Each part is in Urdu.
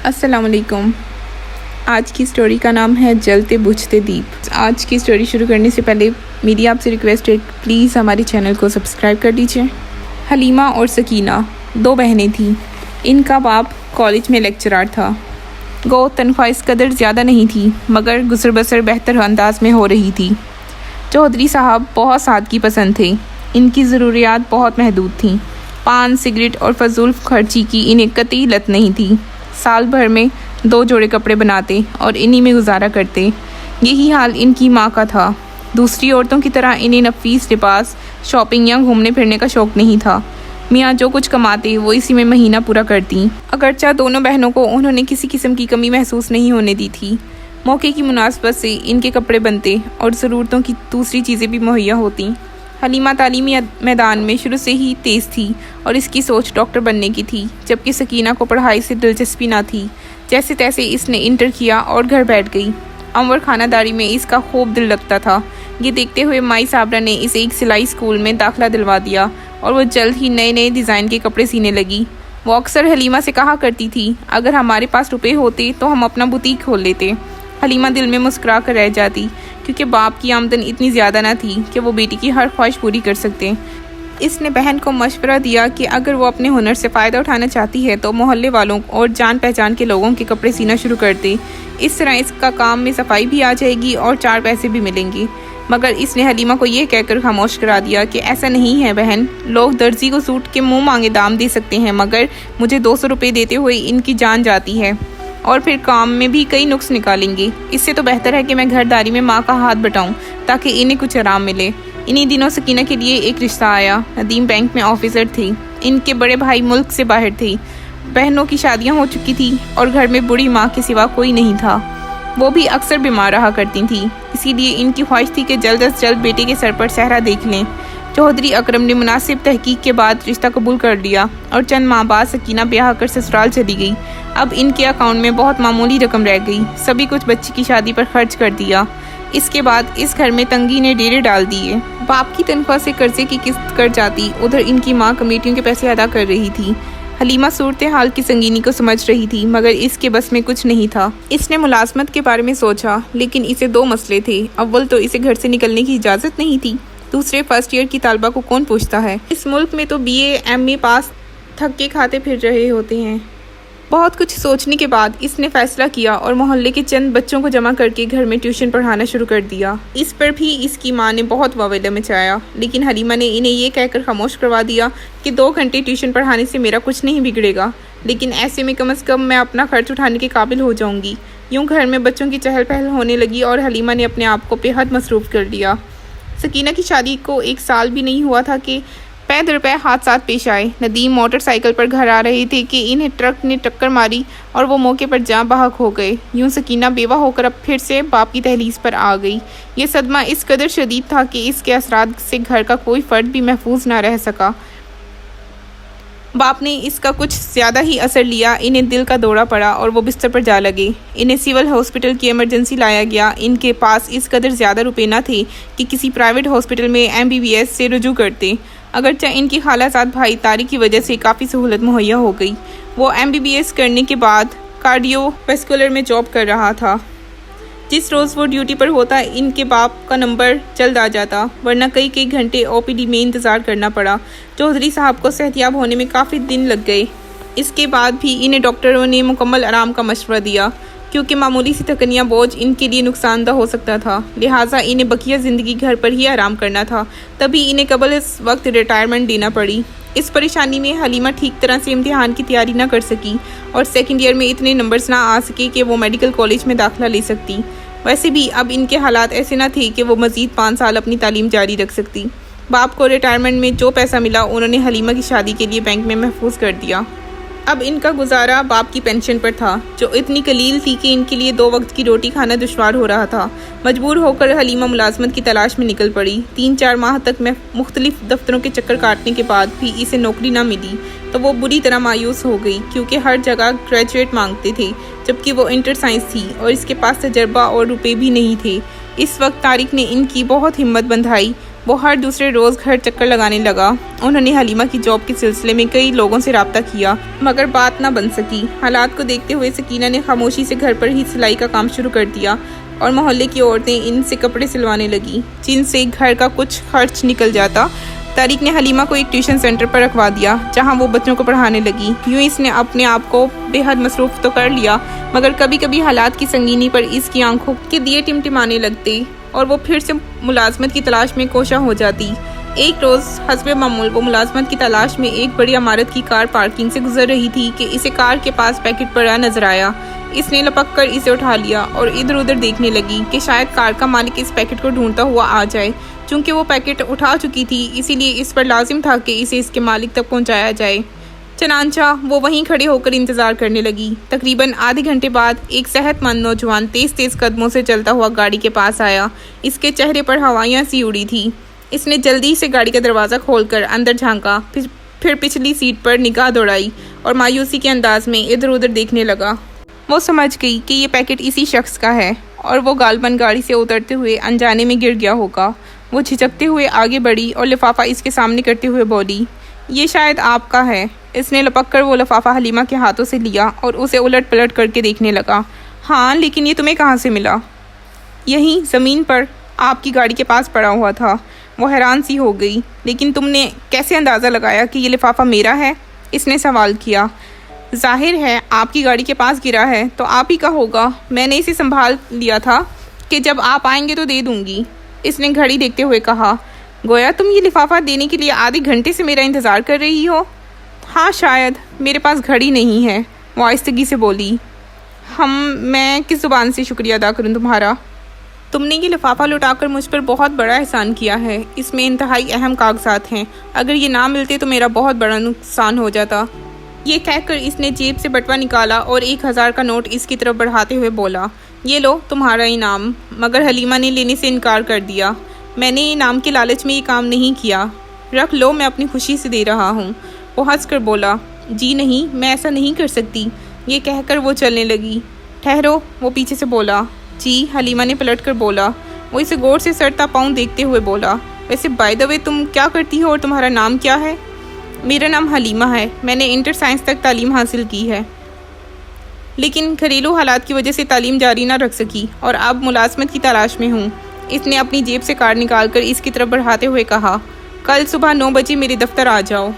السلام علیکم۔ آج کی سٹوری کا نام ہے جلتے بجھتے دیپ۔ آج کی سٹوری شروع کرنے سے پہلے میری آپ سے ریکویسٹ ہے پلیز ہمارے چینل کو سبسکرائب کر دیجیے۔ حلیمہ اور سکینہ دو بہنیں تھیں۔ ان کا باپ کالج میں لیکچرار تھا۔ گو تنخواہ اس قدر زیادہ نہیں تھی مگر گزر بسر بہتر انداز میں ہو رہی تھی۔ چودھری صاحب بہت سادگی پسند تھے۔ ان کی ضروریات بہت محدود تھیں۔ پان، سگریٹ اور فضول خرچی کی انہیں قطعی لت نہیں تھی۔ سال بھر میں 2 جوڑے کپڑے بناتے اور انہی میں گزارا کرتے۔ یہی حال ان کی ماں کا تھا۔ دوسری عورتوں کی طرح انہیں نفیس لباس، شاپنگ یا گھومنے پھرنے کا شوق نہیں تھا۔ میاں جو کچھ کماتے وہ اسی میں مہینہ پورا کرتی۔ اگرچہ دونوں بہنوں کو انہوں نے کسی قسم کی کمی محسوس نہیں ہونے دی تھی۔ موقع کی مناسبت سے ان کے کپڑے بنتے اور ضرورتوں کی دوسری چیزیں بھی مہیا ہوتیں۔ حلیمہ تعلیمی میدان میں شروع سے ہی تیز تھی اور اس کی سوچ ڈاکٹر بننے کی تھی، جبکہ سکینہ کو پڑھائی سے دلچسپی نہ تھی۔ جیسے تیسے اس نے انٹر کیا اور گھر بیٹھ گئی۔ امور خانہ داری میں اس کا خوب دل لگتا تھا۔ یہ دیکھتے ہوئے مائی صابرہ نے اسے ایک سلائی اسکول میں داخلہ دلوا دیا اور وہ جلد ہی نئے نئے ڈیزائن کے کپڑے سینے لگی۔ وہ اکثر حلیمہ سے کہا کرتی تھی اگر ہمارے پاس روپے ہوتے تو ہم اپنا بوتیک کھول لیتے۔ حلیمہ دل میں مسکرا کر رہ جاتی کیونکہ باپ کی آمدن اتنی زیادہ نہ تھی کہ وہ بیٹی کی ہر خواہش پوری کر سکتے۔ اس نے بہن کو مشورہ دیا کہ اگر وہ اپنے ہنر سے فائدہ اٹھانا چاہتی ہے تو محلے والوں اور جان پہچان کے لوگوں کے کپڑے سینا شروع کر دے۔ اس طرح اس کا کام میں صفائی بھی آ جائے گی اور 4 پیسے بھی ملیں گے۔ مگر اس نے حلیمہ کو یہ کہہ کر خاموش کرا دیا کہ ایسا نہیں ہے بہن، لوگ درزی کو سوٹ کے منہ مانگے دام دے سکتے ہیں مگر مجھے 200 روپے دیتے ہوئے ان کی جان جاتی ہے اور پھر کام میں بھی کئی نقص نکالیں گے۔ اس سے تو بہتر ہے کہ میں گھرداری میں ماں کا ہاتھ بٹاؤں تاکہ انہیں کچھ آرام ملے۔ انہی دنوں سکینہ کے لیے ایک رشتہ آیا۔ ندیم بینک میں آفیسر تھی۔ ان کے بڑے بھائی ملک سے باہر تھے۔ بہنوں کی شادیاں ہو چکی تھی اور گھر میں بوڑھی ماں کے سوا کوئی نہیں تھا۔ وہ بھی اکثر بیمار رہا کرتی تھیں، اسی لیے ان کی خواہش تھی کہ جلد از جلد بیٹے کے سر پر صحرا دیکھ لیں۔ چودھری اکرم نے مناسب تحقیق کے بعد رشتہ قبول کر لیا اور چند ماہ بعد سکینہ بیاہ کر سسرال چلی گئی۔ اب ان کے اکاؤنٹ میں بہت معمولی رقم رہ گئی۔ سبھی کچھ بچی کی شادی پر خرچ کر دیا۔ اس کے بعد اس گھر میں تنگی نے ڈیرے ڈال دیے۔ باپ کی تنخواہ سے قرضے کی قسط کٹ جاتی، ادھر ان کی ماں کمیٹیوں کے پیسے ادا کر رہی تھی۔ حلیمہ صورتحال کی سنگینی کو سمجھ رہی تھی مگر اس کے بس میں کچھ نہیں تھا۔ اس نے ملازمت کے بارے میں سوچا لیکن اسے 2 مسئلے تھے۔ اول تو اسے گھر سے نکلنے کی اجازت نہیں تھی، دوسرے فرسٹ ایئر کی طالبہ کو کون پوچھتا ہے۔ اس ملک میں تو BA MA پاس تھک کے کھاتے پھر رہے ہوتے ہیں۔ بہت کچھ سوچنے کے بعد اس نے فیصلہ کیا اور محلے کے چند بچوں کو جمع کر کے گھر میں ٹیوشن پڑھانا شروع کر دیا۔ اس پر بھی اس کی ماں نے بہت واویلا مچایا لیکن حلیمہ نے انہیں یہ کہہ کر خاموش کروا دیا کہ 2 گھنٹے ٹیوشن پڑھانے سے میرا کچھ نہیں بگڑے گا، لیکن ایسے میں کم از کم میں اپنا خرچ اٹھانے کے قابل ہو جاؤں گی۔ یوں گھر میں بچوں کی چہل پہل ہونے لگی اور حلیمہ نے اپنے آپ کو بے حد مصروف کر لیا۔ سکینہ کی شادی کو 1 سال بھی نہیں ہوا تھا کہ پے در پے حادثات پیش آئے۔ ندیم موٹر سائیکل پر گھر آ رہے تھے کہ انہیں ٹرک نے ٹکر ماری اور وہ موقع پر جاں بحق ہو گئے۔ یوں سکینہ بیوہ ہو کر اب پھر سے باپ کی دہلیز پر آ گئی۔ یہ صدمہ اس قدر شدید تھا کہ اس کے اثرات سے گھر کا کوئی فرد بھی محفوظ نہ رہ سکا۔ باپ نے اس کا کچھ زیادہ ہی اثر لیا۔ انہیں دل کا دورہ پڑا اور وہ بستر پر جا لگے۔ انہیں سول ہاسپٹل کی ایمرجنسی لایا گیا۔ ان کے پاس اس قدر زیادہ روپے نہ تھے کہ کسی پرائیویٹ ہاسپٹل میں MBBS سے رجوع کرتے، اگرچہ ان کی خالہ زاد بھائی طارق کی وجہ سے کافی سہولت مہیا ہو گئی۔ وہ MBBS کرنے کے بعد کارڈیو ویسکولر میں جاب کر رہا تھا۔ جس روز وہ ڈیوٹی پر ہوتا ان کے باپ کا نمبر جلد آ جاتا، ورنہ کئی گھنٹے OPD میں انتظار کرنا پڑا۔ چودھری صاحب کو صحتیاب ہونے میں کافی دن لگ گئے۔ اس کے بعد بھی انہیں ڈاکٹروں نے مکمل آرام کا مشورہ دیا کیونکہ معمولی سی تکنیا بوجھ ان کے لیے نقصان دہ ہو سکتا تھا، لہٰذا انہیں بقیہ زندگی گھر پر ہی آرام کرنا تھا۔ تبھی انہیں قبل اس وقت ریٹائرمنٹ دینا پڑی۔ اس پریشانی میں حلیمہ ٹھیک طرح سے امتحان کی تیاری نہ کر سکی اور 2nd ایئر میں اتنے نمبرز نہ آ سکے کہ وہ میڈیکل کالج میں داخلہ لے سکتی۔ ویسے بھی اب ان کے حالات ایسے نہ تھے کہ وہ مزید 5 سال اپنی تعلیم جاری رکھ سکتی۔ باپ کو ریٹائرمنٹ میں جو پیسہ ملا انہوں نے حلیمہ کی شادی کے لیے بینک میں محفوظ کر دیا۔ اب ان کا گزارا باپ کی پینشن پر تھا جو اتنی قلیل تھی کہ ان کے لیے 2 وقت کی روٹی کھانا دشوار ہو رہا تھا۔ مجبور ہو کر حلیمہ ملازمت کی تلاش میں نکل پڑی۔ 3-4 ماہ تک میں مختلف دفتروں کے چکر کاٹنے کے بعد بھی اسے نوکری نہ ملی تو وہ بری طرح مایوس ہو گئی کیونکہ ہر جگہ گریجویٹ مانگتے تھے جبکہ وہ انٹر سائنس تھی اور اس کے پاس تجربہ اور روپے بھی نہیں تھے۔ اس وقت طارق نے ان کی بہت ہمت بندھائی وہ ہر دوسرے روز گھر چکر لگانے لگا۔ انہوں نے حلیمہ کی جاب کے سلسلے میں کئی لوگوں سے رابطہ کیا مگر بات نہ بن سکی۔ حالات کو دیکھتے ہوئے سکینہ نے خاموشی سے گھر پر ہی سلائی کا کام شروع کر دیا اور محلے کی عورتیں ان سے کپڑے سلوانے لگیں جن سے گھر کا کچھ خرچ نکل جاتا۔ طارق نے حلیمہ کو ایک ٹیوشن سینٹر پر رکھوا دیا جہاں وہ بچوں کو پڑھانے لگی۔ یوں اس نے اپنے آپ کو بے حد مصروف تو کر لیا مگر کبھی کبھی حالات کی سنگینی پر اس کی آنکھوں کے دیے ٹمٹمانے لگتے اور وہ پھر سے ملازمت کی تلاش میں کوشاں ہو جاتی۔ ایک روز حسب معمول وہ ملازمت کی تلاش میں ایک بڑی عمارت کی کار پارکنگ سے گزر رہی تھی کہ اسے کار کے پاس پیکٹ پڑا نظر آیا۔ اس نے لپک کر اسے اٹھا لیا اور ادھر ادھر دیکھنے لگی کہ شاید کار کا مالک اس پیکٹ کو ڈھونڈتا ہوا آ جائے۔ چونکہ وہ پیکٹ اٹھا چکی تھی اسی لیے اس پر لازم تھا کہ اسے اس کے مالک تک پہنچایا جائے۔ چنانچہ وہ وہیں کھڑے ہو کر انتظار کرنے لگی۔ تقریباً آدھے گھنٹے بعد ایک صحت مند نوجوان تیز تیز قدموں سے چلتا ہوا گاڑی کے پاس آیا۔ اس کے چہرے پر ہوائیاں سی اڑی تھی۔ اس نے جلدی سے گاڑی کا دروازہ کھول کر اندر جھانکا، پھر پچھلی سیٹ پر نگاہ دوڑائی اور مایوسی کے انداز میں ادھر ادھر دیکھنے لگا۔ وہ سمجھ گئی کہ یہ پیکٹ اسی شخص کا ہے اور وہ غالباً گاڑی سے اترتے ہوئے انجانے میں گر گیا ہوگا۔ وہ جھجکتے ہوئے آگے بڑھی اور لفافہ اس کے سامنے کرتے ہوئے بولی، یہ شاید آپ کا ہے۔ اس نے لپک کر وہ لفافہ حلیمہ کے ہاتھوں سے لیا اور اسے الٹ پلٹ کر کے دیکھنے لگا۔ ہاں، لیکن یہ تمہیں کہاں سے ملا؟ یہیں زمین پر آپ کی گاڑی کے پاس پڑا ہوا تھا۔ وہ حیران سی ہو گئی۔ لیکن تم نے کیسے اندازہ لگایا کہ یہ لفافہ میرا ہے؟ اس نے سوال کیا۔ ظاہر ہے آپ کی گاڑی کے پاس گرا ہے تو آپ ہی کا ہوگا۔ میں نے اسے سنبھال لیا تھا کہ جب آپ آئیں گے تو دے دوں گی۔ اس نے گھڑی دیکھتے ہوئے کہا، گویا تم یہ لفافہ دینے کے لیے آدھے گھنٹے سے میرا انتظار کر رہی ہو۔ ہاں شاید، میرے پاس گھڑی نہیں ہے، وہ آہستگی سے بولی۔ میں کس زبان سے شکریہ ادا کروں تمہارا؟ تم نے یہ لفافہ لوٹا کر مجھ پر بہت بڑا احسان کیا ہے۔ اس میں انتہائی اہم کاغذات ہیں، اگر یہ نہ ملتے تو میرا بہت بڑا نقصان ہو جاتا۔ یہ کہہ کر اس نے جیب سے بٹوا نکالا اور 1000 کا نوٹ اس کی طرف بڑھاتے ہوئے بولا، یہ لو تمہارا انعام۔ مگر حلیمہ نے لینے سے انکار کر دیا۔ میں نے انعام کے لالچ میں یہ کام نہیں کیا، رکھ لو، میں اپنی خوشی سے دے رہا ہوں۔ وہ ہنس کر بولا، جی نہیں، میں ایسا نہیں کر سکتی۔ یہ کہہ کر وہ چلنے لگی۔ ٹھہرو، وہ پیچھے سے بولا۔ جی، حلیمہ نے پلٹ کر بولا۔ وہ اسے غور سے سر تا پاؤں دیکھتے ہوئے بولا، ویسے بائی دا وے تم کیا کرتی ہو اور تمہارا نام کیا ہے؟ میرا نام حلیمہ ہے، میں نے انٹر سائنس تک تعلیم حاصل کی ہے، لیکن گھریلو حالات کی وجہ سے تعلیم جاری نہ رکھ سکی اور اب ملازمت کی تلاش میں ہوں۔ اس نے اپنی جیب سے کارڈ نکال کر اس کی طرف بڑھاتے ہوئے کہا، کل صبح 9 بجے میرے دفتر آ جاؤ۔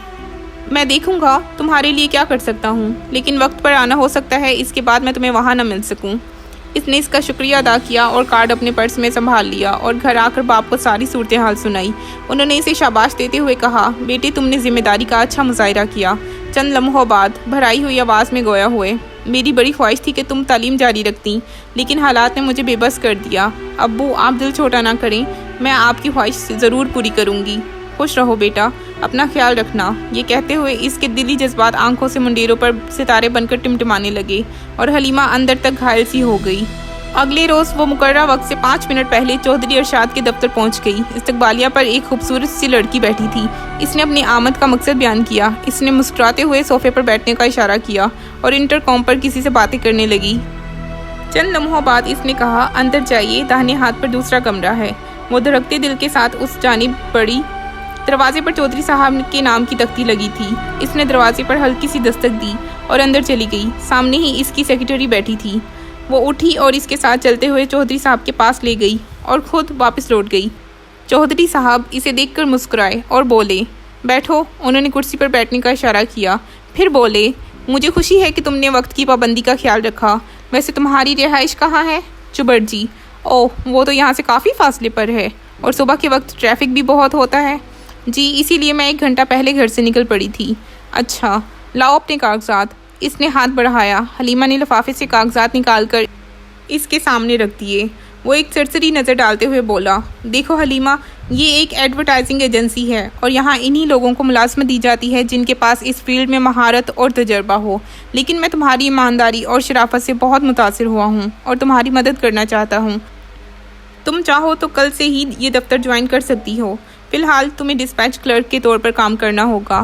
میں دیکھوں گا تمہارے لیے کیا کر سکتا ہوں، لیکن وقت پر آنا ہو سکتا ہے اس کے بعد میں تمہیں وہاں نہ مل سکوں۔ اس نے اس کا شکریہ ادا کیا اور کارڈ اپنے پرس میں سنبھال لیا اور گھر آ کر باپ کو ساری صورتحال سنائی۔ انہوں نے اسے شاباش دیتے ہوئے کہا، بیٹے تم نے ذمہ داری کا اچھا مظاہرہ کیا۔ چند لمحوں بعد بھرائی ہوئی آواز میں گویا ہوئے، میری بڑی خواہش تھی کہ تم تعلیم جاری رکھتی، لیکن حالات نے مجھے بے بس کر دیا۔ ابو آپ دل چھوٹا نہ کریں، میں آپ کی خواہش ضرور پوری کروں گی۔ خوش رہو بیٹا، اپنا خیال رکھنا۔ یہ کہتے ہوئے اس کے دلی جذبات آنکھوں سے منڈیروں پر ستارے بن کر ٹمٹمانے لگے اور حلیمہ اندر تک گھائل سی ہو گئی۔ اگلے روز وہ مقررہ وقت سے 5 منٹ پہلے چودھری ارشاد کے دفتر پہنچ گئی۔ استقبالیہ پر ایک خوبصورت سی لڑکی بیٹھی تھی۔ اس نے اپنی آمد کا مقصد بیان کیا۔ اس نے مسکراتے ہوئے صوفے پر بیٹھنے کا اشارہ کیا اور انٹر کام پر کسی سے باتیں کرنے لگی۔ چند لمحوں بعد اس نے کہا، اندر جائیے، داہنے ہاتھ پر دوسرا کمرہ ہے۔ وہ دھڑکتے دل کے ساتھ اس جانب بڑھی۔ دروازے پر چودھری صاحب کے نام کی تختی لگی تھی۔ اس نے دروازے پر ہلکی سی دستک دی اور اندر چلی گئی۔ سامنے ہی اس کی سیکرٹری بیٹھی تھی۔ وہ اٹھی اور اس کے ساتھ چلتے ہوئے چودھری صاحب کے پاس لے گئی اور خود واپس لوٹ گئی۔ چودھری صاحب اسے دیکھ کر مسکرائے اور بولے، بیٹھو۔ انہوں نے کرسی پر بیٹھنے کا اشارہ کیا، پھر بولے، مجھے خوشی ہے کہ تم نے وقت کی پابندی کا خیال رکھا۔ ویسے تمہاری رہائش کہاں ہے؟ چبڑ جی۔ اوہ، وہ تو یہاں سے کافی فاصلے پر ہے اور صبح کے وقت ٹریفک بھی بہت ہوتا ہے۔ جی، اسی لیے میں 1 گھنٹہ پہلے گھر سے نکل پڑی تھی۔ اچھا، لاؤ اپنے کاغذات۔ اس نے ہاتھ بڑھایا۔ حلیمہ نے لفافے سے کاغذات نکال کر اس کے سامنے رکھ دیے۔ وہ ایک سرسری نظر ڈالتے ہوئے بولا، دیکھو حلیمہ، یہ ایک ایڈورٹائزنگ ایجنسی ہے اور یہاں انہی لوگوں کو ملازمت دی جاتی ہے جن کے پاس اس فیلڈ میں مہارت اور تجربہ ہو، لیکن میں تمہاری ایمانداری اور شرافت سے بہت متاثر ہوا ہوں اور تمہاری مدد کرنا چاہتا ہوں۔ تم چاہو تو کل سے ہی یہ دفتر جوائن کر سکتی ہو۔ فی الحال تمہیں ڈسپیچ کلرک کے طور پر کام کرنا ہوگا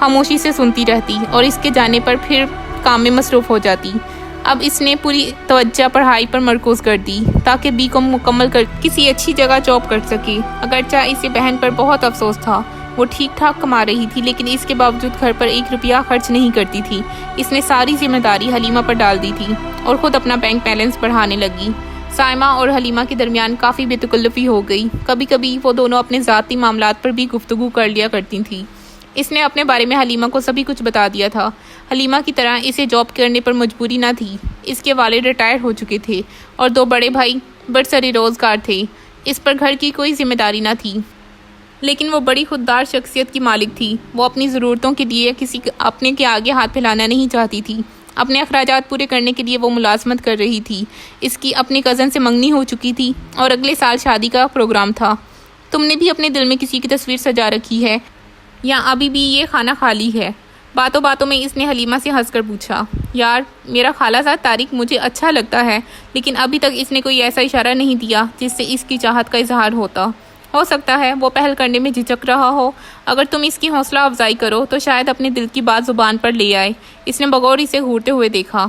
خاموشی سے سنتی رہتی اور اس کے جانے پر پھر کام میں مصروف ہو جاتی۔ اب اس نے پوری توجہ پڑھائی پر مرکوز کر دی تاکہ بی کو مکمل کر کسی اچھی جگہ جاب کر سکے۔ اگرچہ اسے بہن پر بہت افسوس تھا، وہ ٹھیک ٹھاک کما رہی تھی لیکن اس کے باوجود گھر پر 1 روپیہ خرچ نہیں کرتی تھی۔ اس نے ساری ذمہ داری حلیمہ پر ڈال دی تھی اور خود اپنا بینک بیلنس بڑھانے لگی۔ سائمہ اور حلیمہ کے درمیان کافی بے تکلفی ہو گئی۔ کبھی کبھی وہ دونوں اپنے ذاتی معاملات پر بھی گفتگو کر لیا کرتی تھیں۔ اس نے اپنے بارے میں حلیمہ کو سبھی کچھ بتا دیا تھا۔ حلیمہ کی طرح اسے جاب کرنے پر مجبوری نہ تھی۔ اس کے والد ریٹائر ہو چکے تھے اور 2 بڑے بھائی برسر روزگار تھے۔ اس پر گھر کی کوئی ذمہ داری نہ تھی، لیکن وہ بڑی خوددار شخصیت کی مالک تھی۔ وہ اپنی ضرورتوں کے لیے کسی اپنے کے آگے ہاتھ پھیلانا نہیں چاہتی تھی۔ اپنے اخراجات پورے کرنے کے لیے وہ ملازمت کر رہی تھی۔ اس کی اپنی کزن سے منگنی ہو چکی تھی اور اگلے سال شادی کا پروگرام تھا۔ تم نے بھی اپنے دل میں کسی کی تصویر سجا رکھی ہے یا ابھی بھی یہ خانہ خالی ہے؟ باتوں باتوں میں اس نے حلیمہ سے ہنس کر پوچھا۔ یار، میرا خالہ زاد طارق مجھے اچھا لگتا ہے، لیکن ابھی تک اس نے کوئی ایسا اشارہ نہیں دیا جس سے اس کی چاہت کا اظہار ہوتا۔ ہو سکتا ہے وہ پہل کرنے میں جھجک رہا ہو۔ اگر تم اس کی حوصلہ افزائی کرو تو شاید اپنے دل کی بات زبان پر لے آئے۔ اس نے بغور اسے گھورتے ہوئے دیکھا۔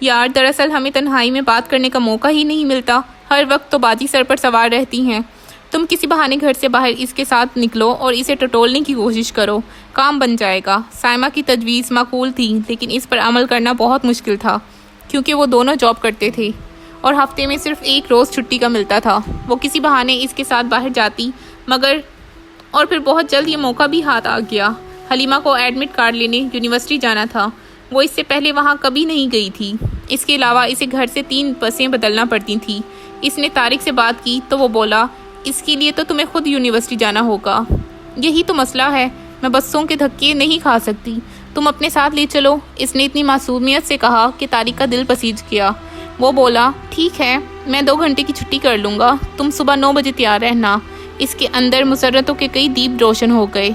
یار، دراصل ہمیں تنہائی میں بات کرنے کا موقع ہی نہیں ملتا۔ ہر وقت تو باجی سر پر سوار رہتی ہیں۔ تم کسی بہانے گھر سے باہر اس کے ساتھ نکلو اور اسے ٹٹولنے کی کوشش کرو، کام بن جائے گا۔ سائمہ کی تجویز معقول تھی، لیکن اس پر عمل کرنا بہت مشکل تھا کیونکہ وہ دونوں جاب کرتے تھے اور ہفتے میں صرف 1 روز چھٹی کا ملتا تھا۔ وہ کسی بہانے اس کے ساتھ باہر جاتی، اور پھر بہت جلد یہ موقع بھی ہاتھ آ گیا۔ حلیمہ کو ایڈمٹ کارڈ لینے یونیورسٹی جانا تھا۔ وہ اس سے پہلے وہاں کبھی نہیں گئی تھی۔ اس کے علاوہ اسے گھر سے 3 بسیں بدلنا پڑتی تھیں۔ اس نے طارق سے بات کی تو وہ بولا، اس کے لیے تو تمہیں خود یونیورسٹی جانا ہوگا۔ یہی تو مسئلہ ہے، میں بسوں کے دھکے نہیں کھا سکتی، تم اپنے ساتھ لے چلو۔ اس نے اتنی معصومیت سے کہا کہ طارق کا دل پسیج گیا۔ وہ بولا، ٹھیک ہے، میں 2 گھنٹے کی چھٹی کر لوں گا، تم صبح 9 بجے تیار رہنا۔ اس کے اندر مسرتوں کے کئی دیپ روشن ہو گئے۔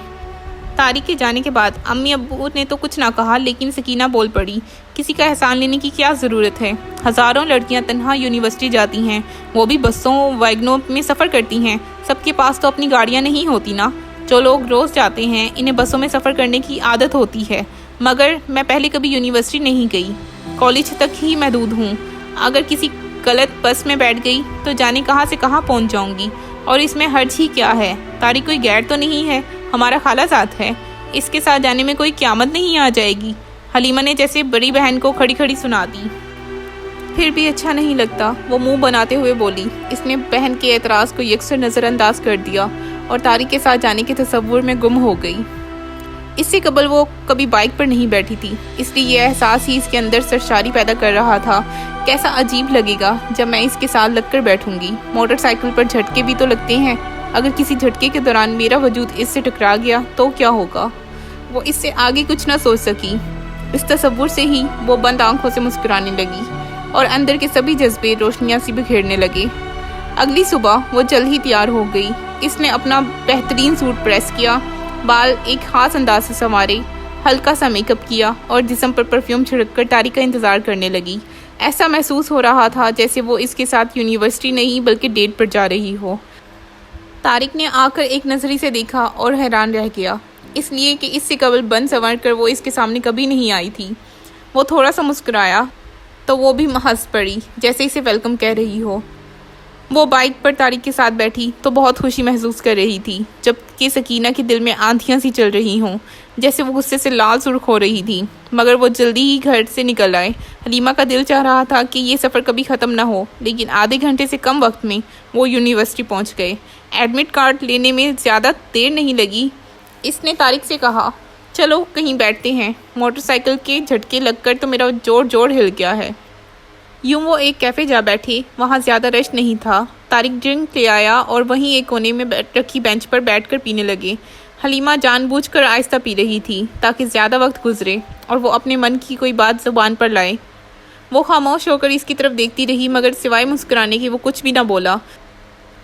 طارق کے جانے کے بعد امی ابو نے تو کچھ نہ کہا، لیکن سکینہ بول پڑی، کسی کا احسان لینے کی کیا ضرورت ہے؟ ہزاروں لڑکیاں تنہا یونیورسٹی جاتی ہیں، وہ بھی بسوں ویگنوں میں سفر کرتی ہیں۔ سب کے پاس تو اپنی گاڑیاں نہیں ہوتی نا۔ جو لوگ روز جاتے ہیں انہیں بسوں میں سفر کرنے کی عادت ہوتی ہے، مگر میں پہلے کبھی یونیورسٹی نہیں گئی، کالج تک ہی محدود ہوں۔ اگر کسی غلط بس میں بیٹھ گئی تو جانے کہاں سے کہاں پہنچ جاؤں گی، اور اس میں حرج ہی کیا ہے؟ طارق کوئی غیر تو نہیں ہے، ہمارا خالہ زاد ہے، اس کے ساتھ جانے میں کوئی قیامت نہیں آ جائے گی۔ حلیمہ نے جیسے بڑی بہن کو کھڑی کھڑی سنا دی۔ پھر بھی اچھا نہیں لگتا، وہ منہ بناتے ہوئے بولی۔ اس نے بہن کے اعتراض کو یکسر نظر انداز کر دیا اور طارق کے ساتھ جانے کے تصور میں گم ہو گئی۔ اس سے قبل وہ کبھی بائک پر نہیں بیٹھی تھی، اس لیے یہ احساس ہی اس کے اندر سرشاری پیدا کر رہا تھا۔ کیسا عجیب لگے گا جب میں اس کے ساتھ لگ کر بیٹھوں گی۔ موٹر سائیکل پر جھٹکے بھی تو لگتے ہیں، اگر کسی جھٹکے کے دوران میرا وجود اس سے ٹکرا گیا تو کیا ہوگا؟ وہ اس سے آگے کچھ نہ سوچ سکی۔ اس تصور سے ہی وہ بند آنکھوں سے مسکرانے لگی اور اندر کے سبھی جذبے روشنیاں سی بکھیرنے لگے۔ اگلی صبح وہ جلد ہی تیار ہو گئی۔ اس نے اپنا بہترین سوٹ پریس کیا، بال ایک خاص انداز سے سنوارے، ہلکا سا میک اپ کیا اور جسم پر پرفیوم چھڑک کر طارق کا انتظار کرنے لگی۔ ایسا محسوس ہو رہا تھا جیسے وہ اس کے ساتھ یونیورسٹی نہیں بلکہ ڈیٹ پر جا رہی ہو۔ طارق نے آ کر ایک نظری سے دیکھا اور حیران رہ گیا، اس لیے کہ اس سے قبل بن سنور کر وہ اس کے سامنے کبھی نہیں آئی تھی۔ وہ تھوڑا سا مسکرایا تو وہ بھی ہنس پڑی جیسے اسے ویلکم کہہ رہی ہو۔ وہ بائک پر طارق کے ساتھ بیٹھی تو بہت خوشی محسوس کر رہی تھی، جبکہ سکینہ کے دل میں آندھیاں سی چل رہی ہوں، جیسے وہ غصے سے لال سرخ ہو رہی تھی، مگر وہ جلدی ہی گھر سے نکل آئے۔ حلیمہ کا دل چاہ رہا تھا کہ یہ سفر کبھی ختم نہ ہو، لیکن آدھے گھنٹے سے کم وقت میں وہ یونیورسٹی پہنچ گئے۔ ایڈمٹ کارڈ لینے میں زیادہ دیر نہیں لگی۔ اس نے طارق سے کہا، چلو کہیں بیٹھتے ہیں، موٹر سائیکل کے جھٹکے لگ کر تو میرا جوڑ ہل گیا ہے۔ یوں وہ ایک کیفے جا بیٹھے، وہاں زیادہ رش نہیں تھا۔ طارق ڈرنک لے آیا اور وہیں ایک کونے میں رکھی بینچ پر بیٹھ کر پینے لگے۔ حلیمہ جان بوجھ کر آہستہ پی رہی تھی تاکہ زیادہ وقت گزرے اور وہ اپنے من کی کوئی بات زبان پر لائے۔ وہ خاموش ہو کر اس کی طرف دیکھتی رہی، مگر سوائے مسکرانے کے وہ کچھ بھی نہ بولا۔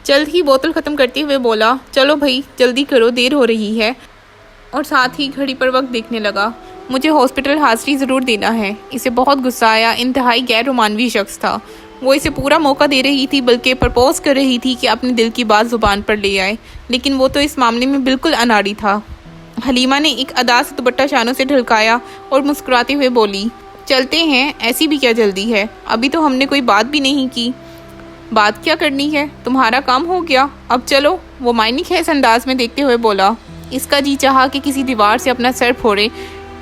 جلد ہی بوتل ختم کرتے ہوئے بولا، چلو بھائی جلدی کرو، دیر ہو رہی ہے، اور ساتھ ہی گھڑی پر وقت دیکھنے لگا۔ مجھے ہاسپٹل حاضری ضرور دینا ہے۔ اسے بہت غصہ آیا، انتہائی غیر رومانوی شخص تھا۔ وہ اسے پورا موقع دے رہی تھی، بلکہ پرپوز کر رہی تھی کہ اپنے دل کی بات زبان پر لے آئے، لیکن وہ تو اس معاملے میں بالکل اناڑی تھا۔ حلیمہ نے ایک ادا سے دوپٹہ شانوں سے ڈھلکایا اور مسکراتے ہوئے بولی، چلتے ہیں، ایسی بھی کیا جلدی ہے، ابھی تو ہم نے کوئی بات بھی نہیں کی۔ بات کیا کرنی ہے، تمہارا کام ہو گیا، اب چلو، وہ معنی خیز انداز میں دیکھتے ہوئے بولا۔ اس کا جی چاہا کہ کسی دیوار سے اپنا سر پھوڑے۔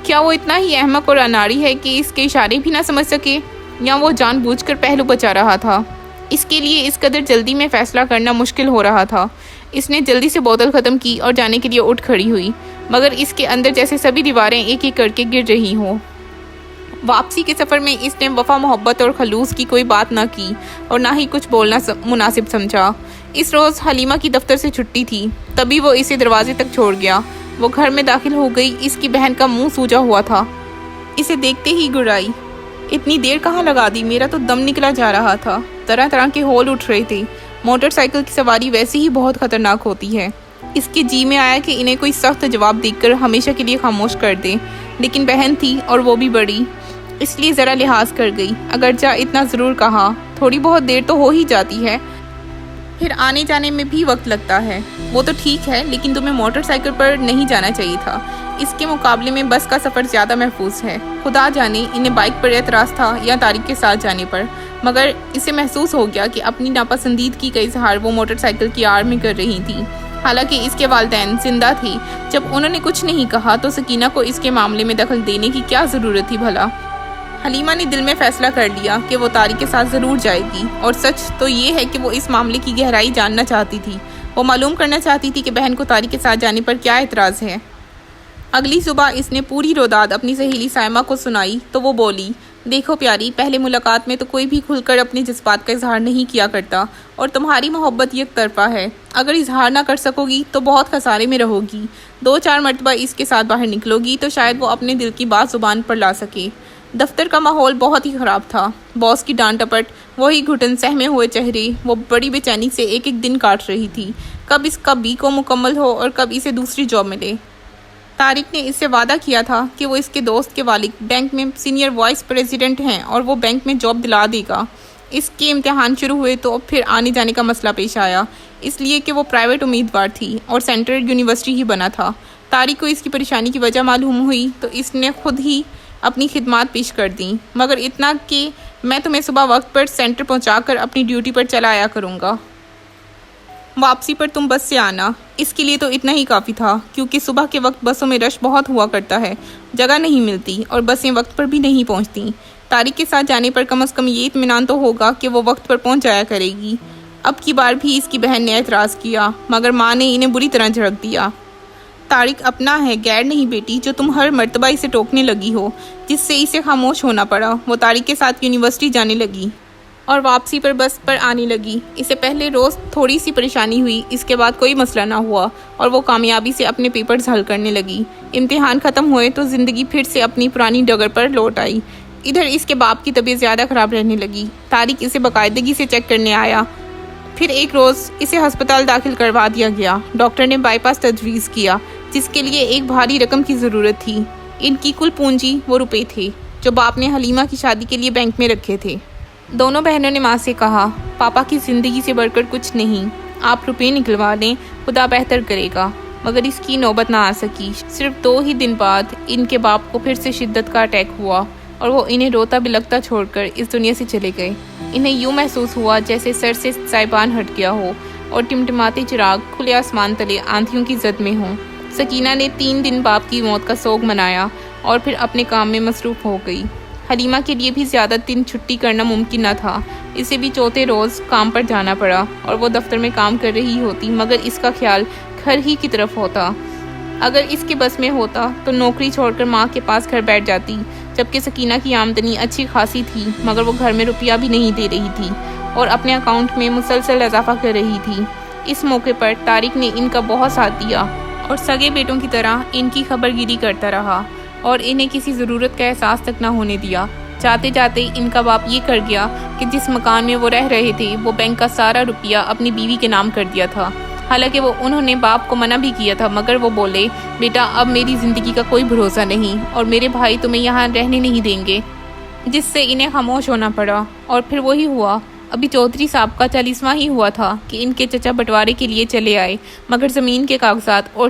کیا وہ اتنا ہی احمق اور اناڑی ہے کہ اس کے اشارے بھی نہ سمجھ سکے، یا وہ جان بوجھ کر پہلو بچا رہا تھا؟ اس کے لیے اس قدر جلدی میں فیصلہ کرنا مشکل ہو رہا تھا۔ اس نے جلدی سے بوتل ختم کی اور جانے کے لیے اٹھ کھڑی ہوئی، مگر اس کے اندر جیسے سبھی دیواریں ایک ایک کر کے گر رہی ہوں۔ واپسی کے سفر میں اس نے وفا، محبت اور خلوص کی کوئی بات نہ کی اور نہ ہی کچھ بولنا مناسب سمجھا۔ اس روز حلیمہ کی دفتر سے چھٹی تھی، تبھی وہ اسے دروازے تک چھوڑ گیا۔ وہ گھر میں داخل ہو گئی، اس کی بہن کا منہ سوجا ہوا تھا۔ اسے دیکھتے ہی گڑائی، اتنی دیر کہاں لگا دی، میرا تو دم نکلا جا رہا تھا، طرح طرح کے ہول اٹھ رہے تھے۔ موٹر سائیکل کی سواری ویسے ہی بہت خطرناک ہوتی ہے۔ اس کے جی میں آیا کہ انہیں کوئی سخت جواب دیکھ کر ہمیشہ کے لیے خاموش کر دے، لیکن بہن تھی اور وہ بھی بڑی، اس لیے ذرا لحاظ کر گئی۔ اگرچہ اتنا ضرور کہا، تھوڑی بہت دیر تو ہو ہی جاتی ہے، پھر آنے جانے میں بھی وقت لگتا ہے۔ وہ تو ٹھیک ہے، لیکن تمہیں موٹر سائیکل پر نہیں جانا چاہیے تھا، اس کے مقابلے میں بس کا سفر زیادہ محفوظ ہے۔ خدا جانے انہیں بائک پر اعتراض تھا یا طارق کے ساتھ جانے پر، مگر اسے محسوس ہو گیا کہ اپنی ناپسندیدگی کا اظہار وہ موٹر سائیکل کی آڑ میں کر رہی تھی۔ حالانکہ اس کے والدین زندہ تھے، جب انہوں نے کچھ نہیں کہا تو سکینہ کو اس کے معاملے میں دخل دینے کی کیا ضرورت تھی بھلا؟ حلیمہ نے دل میں فیصلہ کر لیا کہ وہ طارق کے ساتھ ضرور جائے گی، اور سچ تو یہ ہے کہ وہ اس معاملے کی گہرائی جاننا چاہتی تھی۔ وہ معلوم کرنا چاہتی تھی کہ بہن کو طارق کے ساتھ جانے پر کیا اعتراض ہے۔ اگلی صبح اس نے پوری روداد اپنی سہیلی سائمہ کو سنائی تو وہ بولی، دیکھو پیاری، پہلے ملاقات میں تو کوئی بھی کھل کر اپنے جذبات کا اظہار نہیں کیا کرتا، اور تمہاری محبت یک طرفہ ہے۔ اگر اظہار نہ کر سکو گی تو بہت خسارے میں رہو گی۔ 2-4 مرتبہ اس کے ساتھ باہر نکلو گی تو شاید وہ اپنے دل کی بات زبان پر لا سکے۔ دفتر کا ماحول بہت ہی خراب تھا، باس کی ڈانٹ ٹپٹ، وہی گھٹن سہمے ہوئے چہرے، وہ بڑی بے چینی سے ایک ایک دن کاٹ رہی تھی، کب اس کا بی کو مکمل ہو اور کب اسے دوسری جاب ملے۔ طارق نے اس سے وعدہ کیا تھا کہ وہ اس کے دوست کے والد بینک میں سینئر وائس پریزیڈنٹ ہیں اور وہ بینک میں جاب دلا دے گا۔ اس کے امتحان شروع ہوئے تو پھر آنے جانے کا مسئلہ پیش آیا، اس لیے کہ وہ پرائیویٹ امیدوار تھی اور سینٹرل یونیورسٹی ہی بنا تھا۔ طارق کو اس کی پریشانی کی وجہ معلوم ہوئی تو اس نے خود ہی اپنی خدمات پیش کر دیں، مگر اتنا کہ میں تمہیں صبح وقت پر سینٹر پہنچا کر اپنی ڈیوٹی پر چلا آیا کروں گا، واپسی پر تم بس سے آنا۔ اس کے لیے تو اتنا ہی کافی تھا، کیونکہ صبح کے وقت بسوں میں رش بہت ہوا کرتا ہے، جگہ نہیں ملتی اور بسیں وقت پر بھی نہیں پہنچتی۔ طارق کے ساتھ جانے پر کم از کم یہ اطمینان تو ہوگا کہ وہ وقت پر پہنچ جایا کرے گی۔ اب کی بار بھی اس کی بہن نے اعتراض کیا، مگر ماں نے انہیں بری طرح جھڑک دیا۔ طارق اپنا ہے، غیر نہیں بیٹی، جو تم ہر مرتبہ اسے ٹوکنے لگی ہو، جس سے اسے خاموش ہونا پڑا۔ وہ طارق کے ساتھ یونیورسٹی جانے لگی اور واپسی پر بس پر آنے لگی۔ اسے پہلے روز تھوڑی سی پریشانی ہوئی، اس کے بعد کوئی مسئلہ نہ ہوا اور وہ کامیابی سے اپنے پیپرز حل کرنے لگی۔ امتحان ختم ہوئے تو زندگی پھر سے اپنی پرانی ڈگر پر لوٹ آئی۔ ادھر اس کے باپ کی طبیعت زیادہ خراب رہنے لگی۔ طارق اسے باقاعدگی سے چیک کرنے آیا، پھر ایک روز اسے ہسپتال داخل کروا دیا گیا۔ ڈاکٹر نے بائی پاس تجویز کیا، جس کے لیے ایک بھاری رقم کی ضرورت تھی۔ ان کی کل پونجی وہ روپے تھے جو باپ نے حلیمہ کی شادی کے لیے بینک میں رکھے تھے۔ دونوں بہنوں نے ماں سے کہا، پاپا کی زندگی سے بڑھ کر کچھ نہیں، آپ روپے نکلوا لیں، خدا بہتر کرے گا۔ مگر اس کی نوبت نہ آ سکی۔ صرف 2 ہی دن بعد ان کے باپ کو پھر سے شدت کا اٹیک ہوا اور وہ انہیں روتا بلکتا چھوڑ کر اس دنیا سے چلے گئے۔ انہیں یوں محسوس ہوا جیسے سر سے سائبان ہٹ گیا ہو اور ٹمٹماتے چراغ کھلے آسمان تلے آندھیوں کی زد میں ہوں۔ سکینہ نے 3 دن باپ کی موت کا سوگ منایا اور پھر اپنے کام میں مصروف ہو گئی۔ حلیمہ کے لیے بھی زیادہ دن چھٹی کرنا ممکن نہ تھا، اسے بھی چوتھے روز کام پر جانا پڑا اور وہ دفتر میں کام کر رہی ہوتی، مگر اس کا خیال گھر ہی کی طرف ہوتا۔ اگر اس کے بس میں ہوتا تو نوکری چھوڑ کر ماں کے پاس گھر بیٹھ جاتی، جبکہ سکینہ کی آمدنی اچھی خاصی تھی، مگر وہ گھر میں روپیہ بھی نہیں دے رہی تھی اور اپنے اکاؤنٹ میں مسلسل اضافہ کر رہی تھی۔ اس موقع پر طارق نے ان کا بہت ساتھ دیا اور سگے بیٹوں کی طرح ان کی خبر گیری کرتا رہا اور انہیں کسی ضرورت کا احساس تک نہ ہونے دیا۔ جاتے جاتے ان کا باپ یہ کر گیا کہ جس مکان میں وہ رہ رہے تھے وہ بینک کا سارا روپیہ اپنی بیوی کے نام کر دیا تھا۔ حالانکہ انہوں نے باپ کو منع بھی کیا تھا، مگر وہ بولے، بیٹا اب میری زندگی کا کوئی بھروسہ نہیں اور میرے بھائی تمہیں یہاں رہنے نہیں دیں گے، جس سے انہیں خاموش ہونا پڑا۔ اور پھر وہی ہوا، ابھی چودھری صاحب کا 40واں ہی ہوا تھا کہ ان کے چچا بٹوارے کے لیے چلے آئے، مگر زمین کے کاغذات اور